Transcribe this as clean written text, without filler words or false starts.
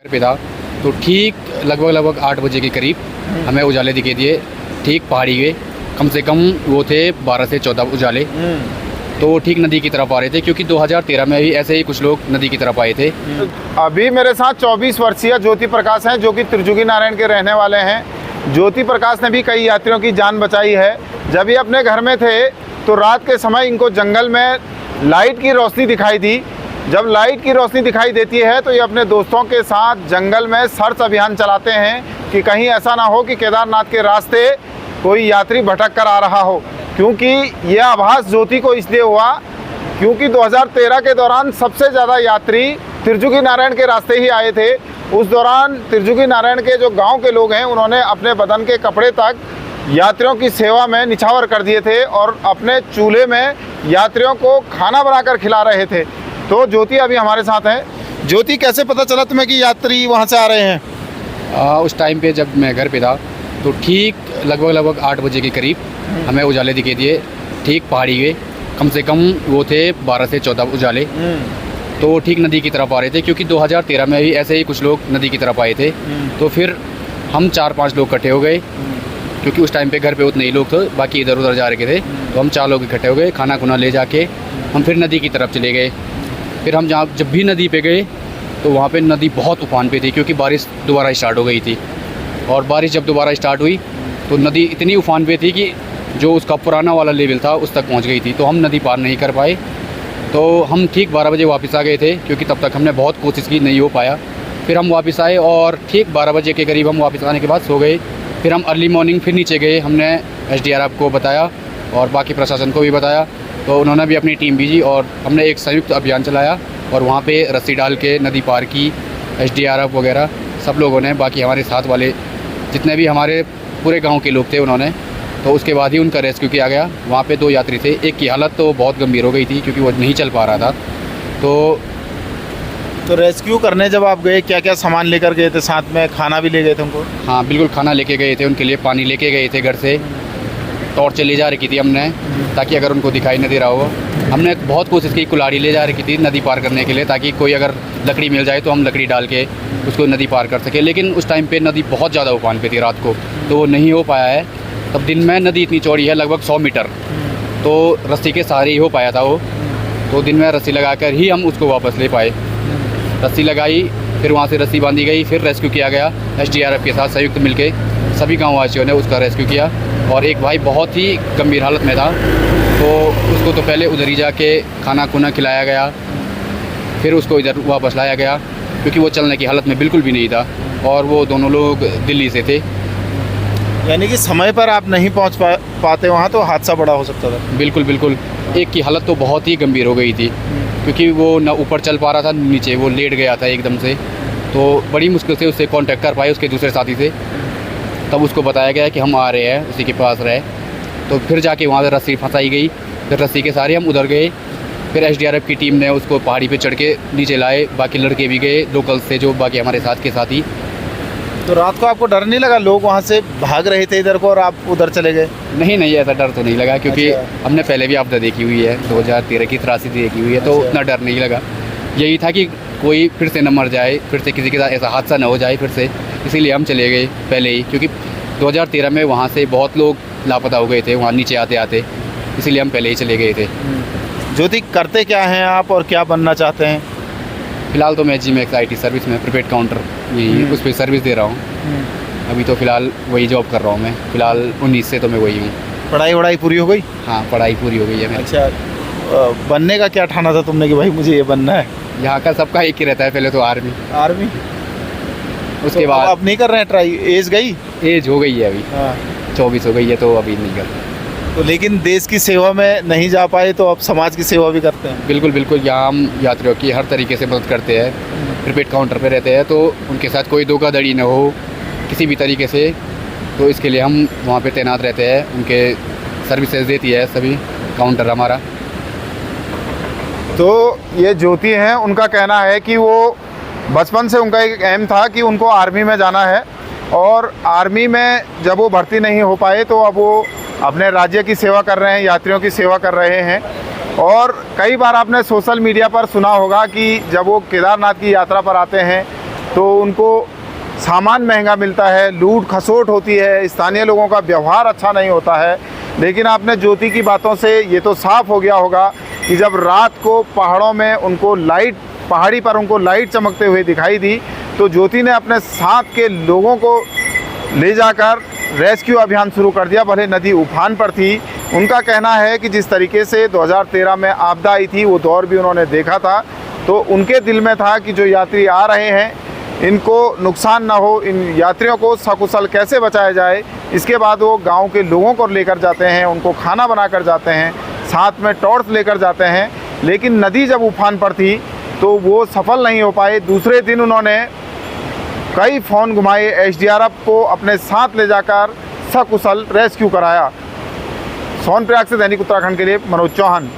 पे था तो ठीक लगभग 8 बजे के करीब हमें उजाले दिखे दिए। ठीक पहाड़ी के कम से कम वो थे 12 से 14 उजाले। तो वो ठीक नदी की तरफ आ रहे थे, क्योंकि 2013 में भी ऐसे ही कुछ लोग नदी की तरफ आए थे। अभी मेरे साथ 24 वर्षीय ज्योति प्रकाश हैं, जो कि त्रिजुगी नारायण के रहने वाले हैं। ज्योति प्रकाश ने भी कई यात्रियों की जान बचाई है। जब ये अपने घर में थे तो रात के समय इनको जंगल में लाइट की रोशनी दिखाई दी। जब लाइट की रोशनी दिखाई देती है तो ये अपने दोस्तों के साथ जंगल में सर्च अभियान चलाते हैं कि कहीं ऐसा ना हो कि केदारनाथ के रास्ते कोई यात्री भटक कर आ रहा हो। क्योंकि यह आभास ज्योति को इसलिए हुआ क्योंकि 2013 के दौरान सबसे ज़्यादा यात्री त्रिजुगी नारायण के रास्ते ही आए थे। उस दौरान त्रिजुगी नारायण के जो गांव के लोग हैं उन्होंने अपने बदन के कपड़े तक यात्रियों की सेवा में निछावर कर दिए थे और अपने चूल्हे में यात्रियों को खाना बनाकर खिला रहे थे। तो ज्योति अभी हमारे साथ है। ज्योति, कैसे पता चला तुम्हें कि यात्री वहाँ से आ रहे हैं? उस टाइम पे जब मैं घर पे था तो ठीक लगभग 8 बजे के करीब हमें उजाले दिखे दिए। ठीक पहाड़ी के कम से कम वो थे 12 से 14 उजाले। तो वो ठीक नदी की तरफ आ रहे थे, क्योंकि 2013 में भी ऐसे ही कुछ लोग नदी की तरफ आए थे। तो फिर हम 4-5 लोग इकट्ठे हो गए, क्योंकि उस टाइम पे घर पे उतने ही लोग थे, बाकी इधर उधर जा रहे थे। तो हम 4 लोग इकट्ठे हो गए, खाना खुना ले जाके हम फिर नदी की तरफ चले गए। फिर हम जब भी नदी पे गए तो वहाँ पे नदी बहुत उफान पे थी, क्योंकि बारिश दोबारा स्टार्ट हो गई थी। और बारिश जब दोबारा स्टार्ट हुई तो नदी इतनी उफान पे थी कि जो उसका पुराना वाला लेवल था उस तक पहुँच गई थी। तो हम नदी पार नहीं कर पाए। तो हम ठीक 12 बजे वापस आ गए थे, क्योंकि तब तक हमने बहुत कोशिश की, नहीं हो पाया। फिर हम वापस आए और ठीक 12 बजे के करीब हम वापस आने के बाद सो गए। फिर हम अर्ली मॉर्निंग फिर नीचे गए। हमने SDRF को बताया और बाकी प्रशासन को भी बताया। तो उन्होंने भी अपनी टीम भेजी और हमने एक संयुक्त अभियान चलाया और वहाँ पे रस्सी डाल के नदी पार की। SDRF वगैरह सब लोगों ने, बाकी हमारे साथ वाले जितने भी हमारे पूरे गांव के लोग थे उन्होंने। तो उसके बाद ही उनका रेस्क्यू किया गया। वहाँ पे 2 यात्री थे, एक की हालत तो बहुत गंभीर हो गई थी क्योंकि वो नहीं चल पा रहा था। तो रेस्क्यू करने जब आप गए, क्या क्या सामान लेकर गए थे साथ में? खाना भी ले गए थे उनको? हाँ बिल्कुल, खाना लेके गए थे उनके लिए, पानी लेके गए थे घर से। टॉर्च ले जा रखी थी हमने, ताकि अगर उनको दिखाई न दे रहा हो। हमने बहुत कोशिश की, कुल्हाड़ी ले जा रखी थी नदी पार करने के लिए, ताकि कोई अगर लकड़ी मिल जाए तो हम लकड़ी डाल के उसको नदी पार कर सके। लेकिन उस टाइम पे नदी बहुत ज़्यादा उफान पे थी रात को, तो वो नहीं हो पाया है। तब दिन में नदी इतनी चौड़ी है, लगभग 100 मीटर, तो रस्सी के सहारे ही हो पाया था वो। तो दिन में रस्सी लगा कर ही हम उसको वापस ले पाए। रस्सी लगाई, फिर वहाँ से रस्सी बांधी गई, फिर रेस्क्यू किया गया SDRF के साथ संयुक्त मिलके। सभी गाँव वासियों ने उसका रेस्क्यू किया और एक भाई बहुत ही गंभीर हालत में था, तो उसको तो पहले उधर ही जाके खाना खुना खिलाया गया, फिर उसको इधर वापस लाया गया, क्योंकि वो चलने की हालत में बिल्कुल भी नहीं था। और वो दोनों लोग दिल्ली से थे। यानी कि समय पर आप नहीं पहुंच पाते वहाँ तो हादसा बड़ा हो सकता था। बिल्कुल बिल्कुल। एक की हालत तो बहुत ही गंभीर हो गई थी, क्योंकि वो न ऊपर चल पा रहा था, नीचे वो लेट गया था एकदम से। तो बड़ी मुश्किल से उससे कांटेक्ट कर पाए, उसके दूसरे साथी से। तब उसको बताया गया कि हम आ रहे हैं, उसी के पास रहे। तो फिर जाके वहाँ से रस्सी फंसाई गई, फिर रस्सी के सहारे हम उधर गए। फिर SDRF की टीम ने उसको पहाड़ी पे चढ़ के नीचे लाए। बाकी लड़के भी गए लोकल से, जो बाकी हमारे साथ के साथी। तो रात को आपको डर नहीं लगा? लोग वहाँ से भाग रहे थे इधर को और आप उधर चले गए? नहीं, ऐसा डर तो नहीं लगा, क्योंकि हमने पहले भी आपदा देखी हुई है, 2013 की त्रासदी देखी हुई है। तो उतना डर नहीं लगा। यही था कि कोई फिर से न मर जाए, फिर से किसी के साथ ऐसा हादसा न हो जाए फिर से, इसीलिए हम चले गए पहले ही। क्योंकि 2013 में वहाँ से बहुत लोग लापता हो गए थे, वहाँ नीचे आते आते, इसीलिए हम पहले ही चले गए थे। ज्योति, करते क्या हैं आप और क्या बनना चाहते हैं? फिलहाल तो मैं GMAX IT सर्विस में प्रीपेड काउंटर यही उस पर सर्विस दे रहा हूँ। अभी तो फ़िलहाल वही जॉब कर रहा हूँ मैं। फ़िलहाल 19 से तो मैं वही हूँ। पढ़ाई पूरी हो गई? हाँ, पढ़ाई पूरी हो गई है मेरी। अच्छा, बनने का क्या ठाना था तुमने कि भाई मुझे ये बनना है? यहाँ का सबका एक ही रहता है, पहले तो आर्मी। उसके बाद अब नहीं कर रहे हैं ट्राई? एज गई? एज हो गई है अभी। हाँ, 24 हो गई है, तो अभी नहीं कर। तो लेकिन देश की सेवा में नहीं जा पाए तो अब समाज की सेवा भी करते हैं? बिल्कुल बिल्कुल। यहाँ हम यात्रियों की हर तरीके से मदद करते हैं। प्रीपेड काउंटर पे रहते हैं, तो उनके साथ कोई धोखाधड़ी न हो किसी भी तरीके से, तो इसके लिए हम वहाँ पे तैनात रहते हैं। उनके सर्विसेज देती है सभी काउंटर हमारा। तो ये ज्योति हैं, उनका कहना है कि वो बचपन से उनका एक एम था कि उनको आर्मी में जाना है, और आर्मी में जब वो भर्ती नहीं हो पाए तो अब वो अपने राज्य की सेवा कर रहे हैं, यात्रियों की सेवा कर रहे हैं। और कई बार आपने सोशल मीडिया पर सुना होगा कि जब वो केदारनाथ की यात्रा पर आते हैं तो उनको सामान महंगा मिलता है, लूट खसोट होती है, स्थानीय लोगों का व्यवहार अच्छा नहीं होता है। लेकिन आपने ज्योति की बातों से ये तो साफ हो गया होगा कि जब रात को पहाड़ों में उनको लाइट, पहाड़ी पर उनको लाइट चमकते हुए दिखाई दी, तो ज्योति ने अपने साथ के लोगों को ले जाकर रेस्क्यू अभियान शुरू कर दिया। भले नदी उफान पर थी, उनका कहना है कि जिस तरीके से 2013 में आपदा आई थी वो दौर भी उन्होंने देखा था, तो उनके दिल में था कि जो यात्री आ रहे हैं इनको नुकसान ना हो, इन यात्रियों को सकुशल कैसे बचाया जाए। इसके बाद वो गांव के लोगों को लेकर जाते हैं, उनको खाना बना कर जाते हैं, साथ में टॉर्च लेकर जाते हैं। लेकिन नदी जब उफान पर थी तो वो सफल नहीं हो पाए। दूसरे दिन उन्होंने कई फ़ोन घुमाए, एसडीआरएफ को अपने साथ ले जाकर सकुशल रेस्क्यू कराया। सोनप्रयाग से दैनिक उत्तराखंड के लिए मनोज चौहान।